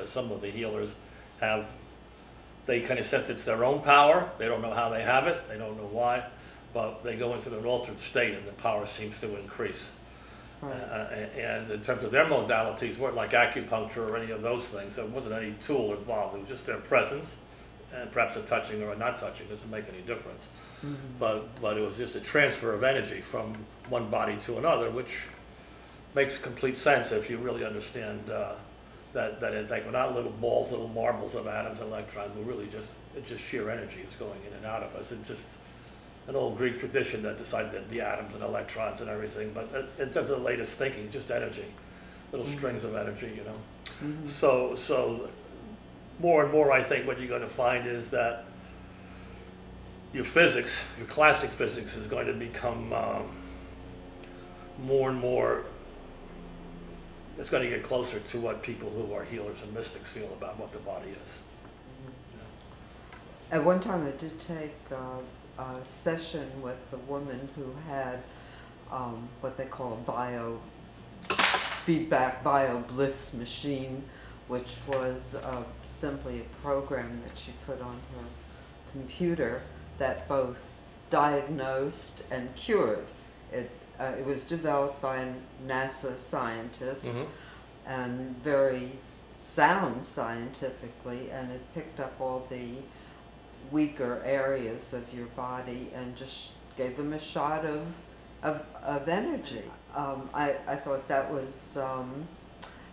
Some of the healers they kind of sense it's their own power. They don't know how they have it. They don't know why, but they go into an altered state and the power seems to increase. Right. And in terms of their modalities, weren't like acupuncture or any of those things. There wasn't any tool involved. It was just their presence, and perhaps a touching or a not touching doesn't make any difference. Mm-hmm. But it was just a transfer of energy from one body to another, which makes complete sense if you really understand that in fact we're not little balls, little marbles of atoms and electrons. We're really it's just sheer energy is going in and out of us. It's just an old Greek tradition that decided that the atoms and electrons and everything, but in terms of the latest thinking, just energy, little mm-hmm. strings of energy, you know. Mm-hmm. So more and more, I think what you're going to find is that your physics, your classic physics, is going to become more and more. It's going to get closer to what people who are healers and mystics feel about what the body is. At one time, I did take a session with a woman who had what they call a feedback bio bliss machine, which was simply a program that she put on her computer that both diagnosed and cured. It was developed by a NASA scientist mm-hmm. and very sound scientifically, and it picked up all the weaker areas of your body and just gave them a shot of energy. I thought that was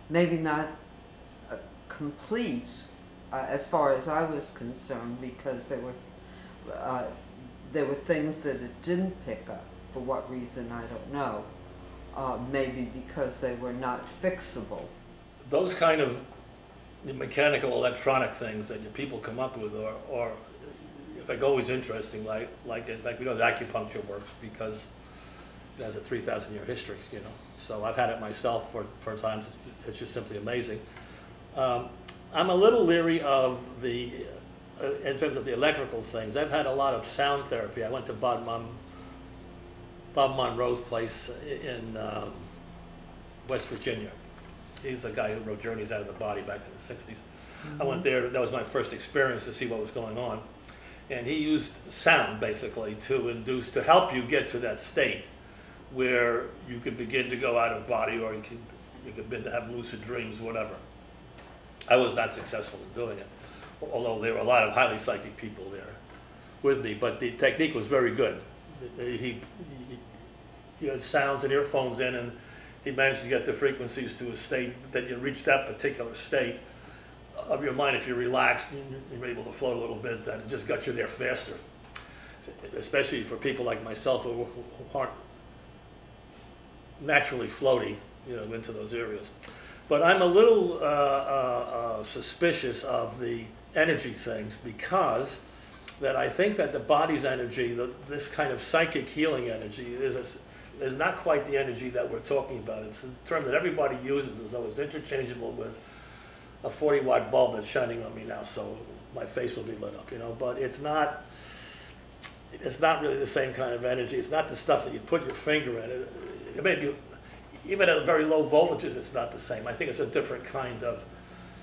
maybe not complete as far as I was concerned, because there were things that it didn't pick up. For what reason, I don't know. Maybe because they were not fixable. Those kind of mechanical electronic things that people come up with are like always interesting, like we know that acupuncture works because it has a 3,000-year history, you know. So I've had it myself for times. It's just simply amazing. I'm a little leery of in terms of the electrical things. I've had a lot of sound therapy. I went to Bob Monroe's place in West Virginia. He's the guy who wrote Journeys Out of the Body back in the 60s. Mm-hmm. I went there. That was my first experience to see what was going on. And he used sound basically to help you get to that state where you could begin to go out of body, or you could begin to have lucid dreams, whatever. I was not successful in doing it, although there were a lot of highly psychic people there with me, but the technique was very good. He had sounds and earphones in, and he managed to get the frequencies to a state that you reach that particular state of your mind. If you're relaxed, you're able to float a little bit, that it just got you there faster. Especially for people like myself who aren't naturally floaty, you know, into those areas. But I'm a little suspicious of the energy things, because that I think that the body's energy, this kind of psychic healing energy, is not quite the energy that we're talking about. It's the term that everybody uses as though it's interchangeable with a 40-watt bulb that's shining on me now, so my face will be lit up, you know. But it's not really the same kind of energy. It's not the stuff that you put your finger in. It may be, even at very low voltages, it's not the same. I think it's a different kind of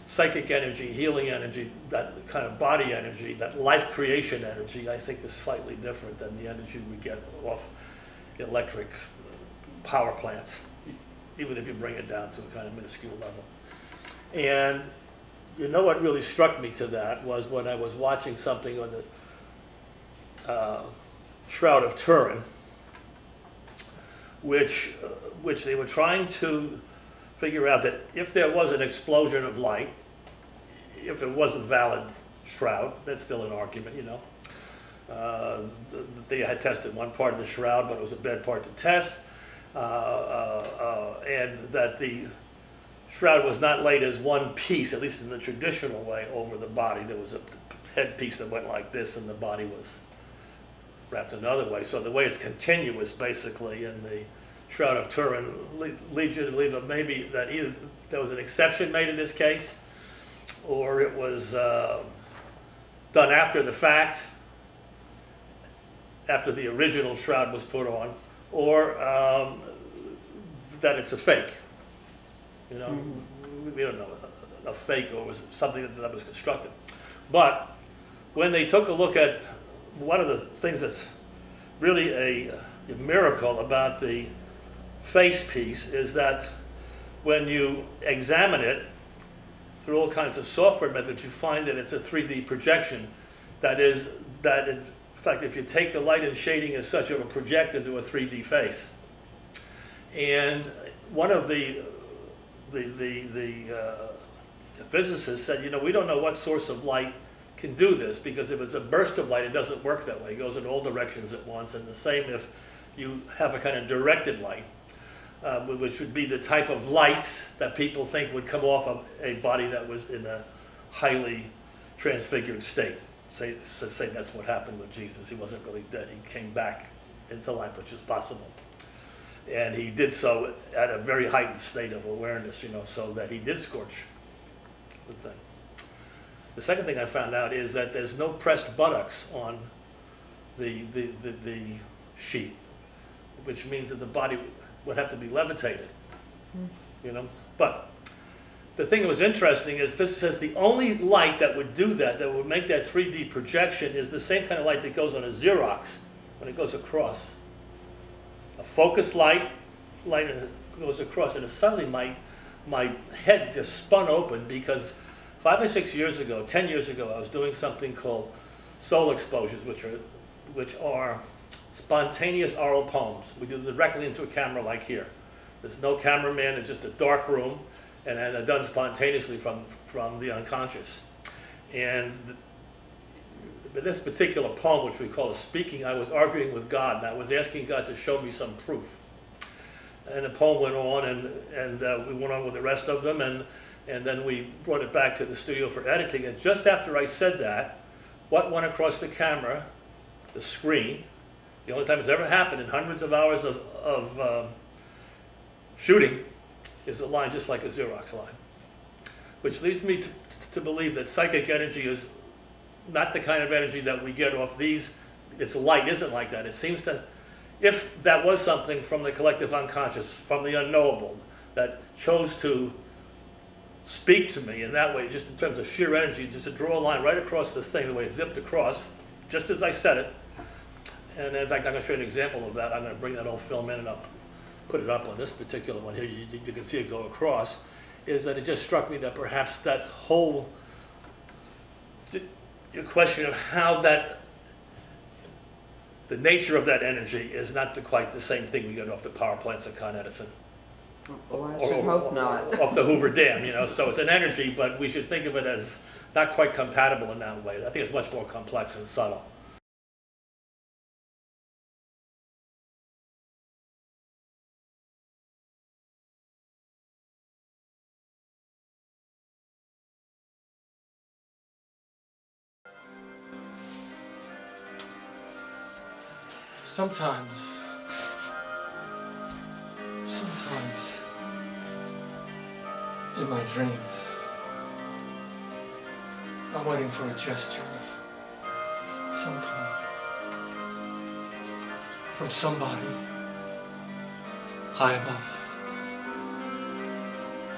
psychic energy, healing energy, that kind of body energy, that life creation energy, I think is slightly different than the energy we get off electric power plants, even if you bring it down to a kind of minuscule level. And you know what really struck me to that was when I was watching something on the Shroud of Turin, which they were trying to figure out that if there was an explosion of light, if it was a valid shroud, that's still an argument, you know. They had tested one part of the shroud, but it was a bad part to test, and that the shroud was not laid as one piece, at least in the traditional way, over the body. There was a headpiece that went like this, and the body was wrapped another way. So the way it's continuous, basically, in the Shroud of Turin leads you to believe that maybe that either there was an exception made in this case, or it was done after the fact, after the original shroud was put on, or that it's a fake. You know, we don't know, a fake, or was it something that was constructed. But when they took a look at one of the things that's really a miracle about the face piece is that when you examine it through all kinds of software methods, you find that it's a 3D projection. That is, that in fact, if you take the light and shading as such, it will project into a 3D face. And one of the physicists said, you know, we don't know what source of light can do this, because if it's a burst of light, it doesn't work that way. It goes in all directions at once, and the same if you have a kind of directed light, which would be the type of lights that people think would come off of a body that was in a highly transfigured state. Say that's what happened with Jesus. He wasn't really dead. He came back into life, which is possible. And he did so at a very heightened state of awareness, you know, so that he did scorch the thing. The second thing I found out is that there's no pressed buttocks on the sheet, which means that the body would have to be levitated, you know. But the thing that was interesting is this says the only light that would do that, that would make that 3D projection, is the same kind of light that goes on a Xerox when it goes across. A focused light goes across, and suddenly my head just spun open, because 5 or 6 years ago, 10 years ago, I was doing something called soul exposures, which are spontaneous oral poems. We do them directly into a camera like here. There's no cameraman, it's just a dark room, and they're done spontaneously from the unconscious. And this particular poem, which we call a speaking, I was arguing with God, and I was asking God to show me some proof. And the poem went on, and we went on with the rest of them, and then we brought it back to the studio for editing. And just after I said that, what went across the camera, the screen, the only time it's ever happened in hundreds of hours of shooting, is a line just like a Xerox line. Which leads me to believe that psychic energy is not the kind of energy that we get off these. Its light isn't like that. It seems to, if that was something from the collective unconscious, from the unknowable, that chose to speak to me in that way, just in terms of sheer energy, just to draw a line right across the thing, the way it zipped across, just as I said it. And in fact, I'm going to show you an example of that. I'm going to bring that old film in and put it up on this particular one here. You can see it go across. Is that it just struck me that perhaps that whole question of how that, the nature of that energy is not quite the same thing we get off the power plants of Con Edison. Oh, I should hope not. Off the Hoover Dam, you know. So it's an energy, but we should think of it as not quite compatible in that way. I think it's much more complex and subtle. Sometimes, in my dreams, I'm waiting for a gesture of some kind from somebody high above.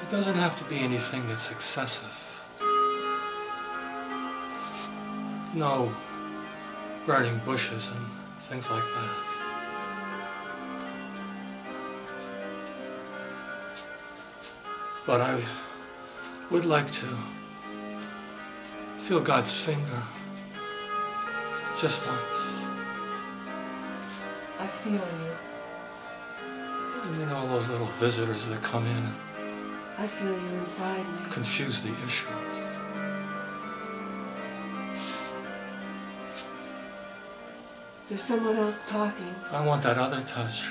It doesn't have to be anything that's excessive. No burning bushes and things like that. But I would like to feel God's finger just once. I feel you. You know, all those little visitors that come in and I feel you inside me. confuse the issue. There's someone else talking I want that other touch.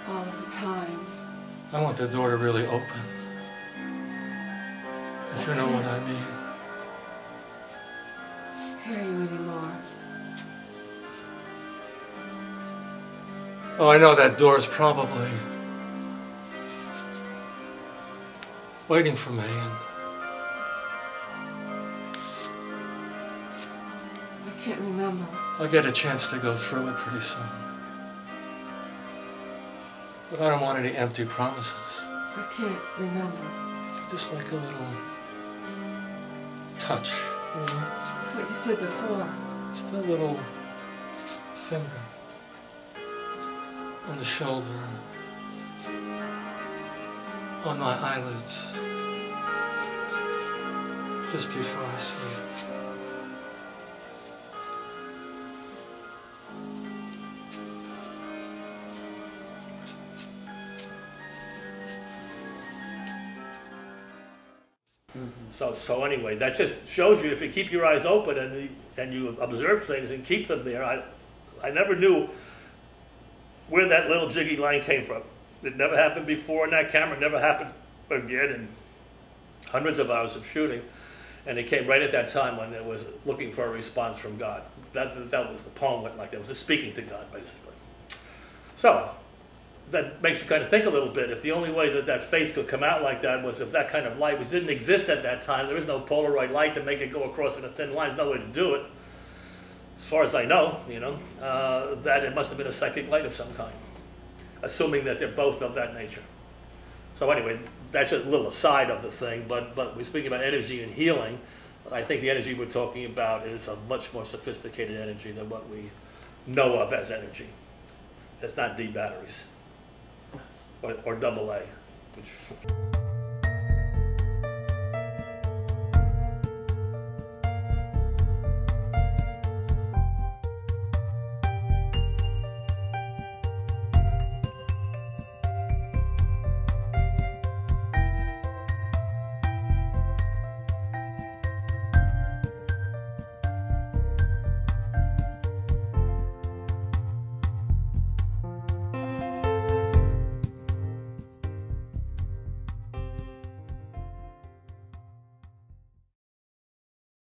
all of the time. I want the door to really open. If you know what I mean. Hear you anymore. Oh, I know that door's probably waiting for me, and I can't remember. I'll get a chance to go through it pretty soon. But I don't want any empty promises. I can't remember. Just like a little touch, you know? What you said before. Just a little finger on the shoulder, on my eyelids, just before I sleep. So anyway, that just shows you if you keep your eyes open and you observe things and keep them there. I never knew where that little jiggy line came from. It never happened before in that camera. It never happened again in hundreds of hours of shooting. And it came right at that time when there was looking for a response from God. That was the poem went like that. It was just speaking to God, basically. So that makes you kind of think a little bit. If the only way that that face could come out like that was if that kind of light, which didn't exist at that time, there was no Polaroid light to make it go across in a thin line. There's no way to do it. As far as I know, that it must have been a psychic light of some kind, assuming that they're both of that nature. So anyway, that's a little aside of the thing, but we're speaking about energy and healing. I think the energy we're talking about is a much more sophisticated energy than what we know of as energy. It's not D batteries or AA, which